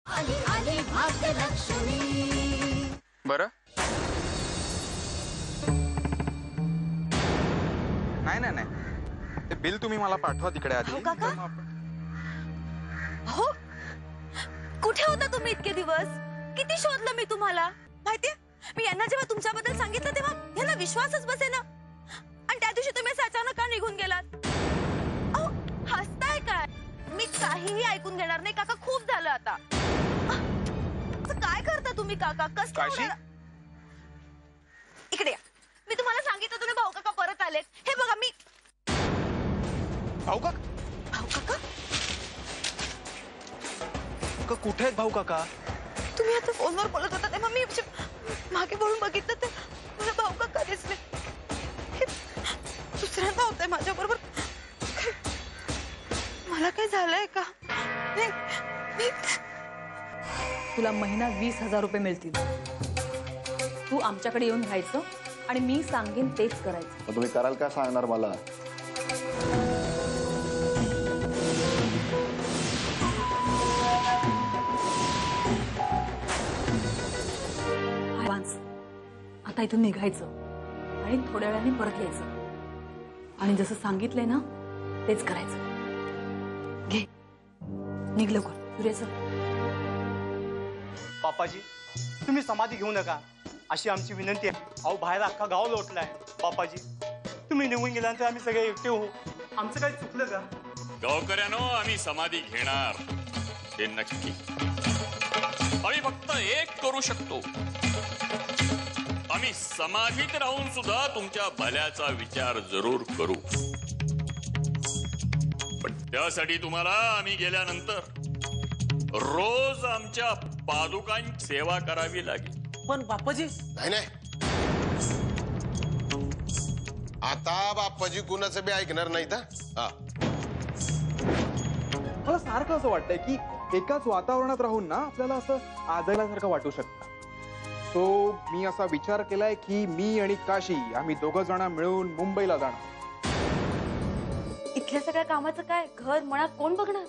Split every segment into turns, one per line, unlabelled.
आली आली भाग्यलक्ष्मी.
बरं नाही नाही नाही, ते बिल तुम्ही मला पाठवा तिकडे आधी.
हो काका? हो, कुठे होता तुम्ही इतके दिवस? किती शोधलं मी तुम्हाला माहितीये. मी यांना जेव्हा तुमच्याबद्दल सांगितलं तेव्हा यांना विश्वासच बसेना. आणि त्या दिवशी तुम्ही अचानक का निघून गेलात? अहो, हसताय काय? मी काहीही ऐकून घेणार नाही काका. खूप झालं आता. काय करता तुम्ही काका? कसं
काशी?
इकडे या. मी तुम्हाला सांगितलं तुम्ही भाऊ काका परत आलेत. हे बघा मी.
भाऊ काका?
भाऊ काका
कुठे आहेत भाऊ काका?
तुम्ही आता फोनवर बोलत होता तेव्हा मी मागे वळून बघितलं तर मला भाऊ काका दिसले. हे दुसऱ्यांदा होतंय माझ्या बरोबर. मला काय झालंय का?
तुला महिना 20,000 रुपये मिळतील. तू आमच्याकडे येऊन राहायचं आणि मी सांगेन तेच करायचं.
तुम्ही कराल का सांगणार मला?
आता इथून निघायचं आणि थोड्या वेळाने परत यायचं आणि जसं सांगितलंय ना तेच करायचं. घे निघ लवकर. सूर्याचं
बापाजी, तुम्ही समाधी घेऊ नका अशी आमची विनंती आहे. अहो बाहेर अख्खा गाव लोटलाय. बापाजी तुम्ही निघून गेल्यानंतर आम्ही सगळे एकटे होऊ. आमचं काही चुकलं का?
गावकऱ्यानो, आम्ही समाधी घेणार हे नक्की. आम्ही फक्त एक करू शकतो. आम्ही समाधीत राहून सुद्धा तुमच्या भल्याचा विचार जरूर करू. पण त्यासाठी तुम्हाला आम्ही गेल्यानंतर रोज आमच्या पादुकांची सेवा करावी लागेल.
पण बापाजी.
नाही नाही, आता बाप्पाजी कुणाचं बी ऐकणार नाही तर.
मला सारखं असं वाटतंय की एकाच वातावरणात राहून ना आपल्याला असं आदळल्यासारखं वाटू शकतं. सो मी असा विचार केलाय की मी आणि काशी आम्ही दोघं जण मिळून मुंबईला जाणार.
इथल्या सगळ्या कामाचं काय? घर म्हणा कोण बघणार?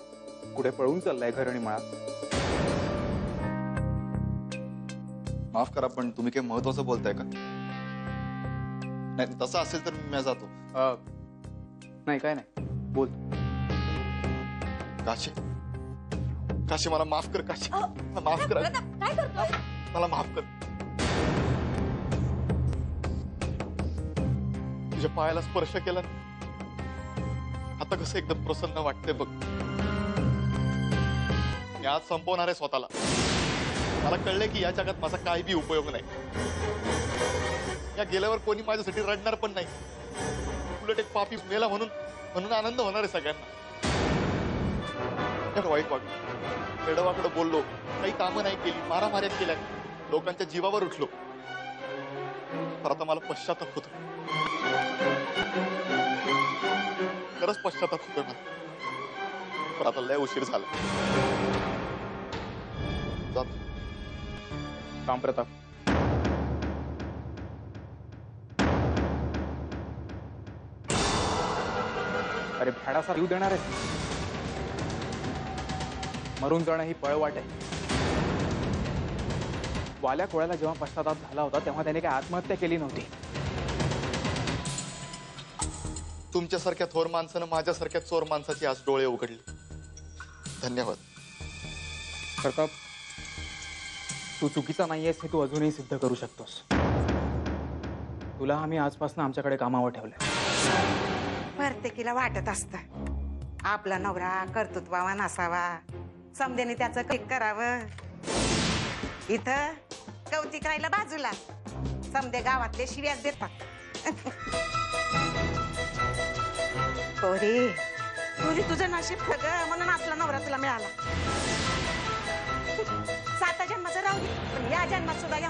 कुठे पळून चाललाय घर आणि मळा?
माफ करा पण तुम्ही काही महत्वाचं बोलताय का? नाही तसं असेल तर मी जातो.
नाही काय नाही, बोल.
काशी, काशी मला माफ कर. काशी मला माफ कर.
काय करतोय?
मला माफ कर. तुझ्या पायाला स्पर्श केला आता कसं एकदम प्रसन्न वाटते बघ. मी आज संपवणार आहे स्वतःला. मला कळलंय की या जगात माझा काही बी उपयोग नाही. या गेल्यावर कोणी माझ्यासाठी रडणार पण नाही. उलट एक पापी मेला म्हणून आनंद होणार आहे सगळ्यांना. वाईट वाटलं, वेडवाकडं बोललो, काही कामं नाही केली, मारामाऱ्या केल्या, लोकांच्या जीवावर उठलो. तर आता मला पश्चाताप होतो. खरंच पश्चाताप होतोय मला. पण आता लय उशीर झाला.
राम प्रताप, अरे भाडासा जीव देणार आहे. मरून जाणं ही पळवाट आहे. वाल्या कोळ्याला जेव्हा पश्चाताप झाला होता तेव्हा त्याने काही आत्महत्या केली नव्हती.
तुमच्यासारख्या थोर माणसानं माझ्यासारख्या चोर माणसाची आज डोळे उघडले. धन्यवाद.
प्रताप, तू चुकीचा नाहीयेस हे तू अजूनही सिद्ध करू शकतोस. तुला आम्ही आजपासून आमच्याकडे कामावर ठेवलंय.
प्रत्येकीला वाटत असतं आपला नवरा कर्तृत्ववान असावा, समध्याने त्याचं कौतुक करावं. इथं कौतिक राहिलं बाजूला, समधे गावातले शिव्याच देतात. पोरी पोरी तुझं नशीब खगं म्हणून असला नवरा तुला मिळाला. 7 जन्माचं राहू दे पण या जन्मात सुद्धा या.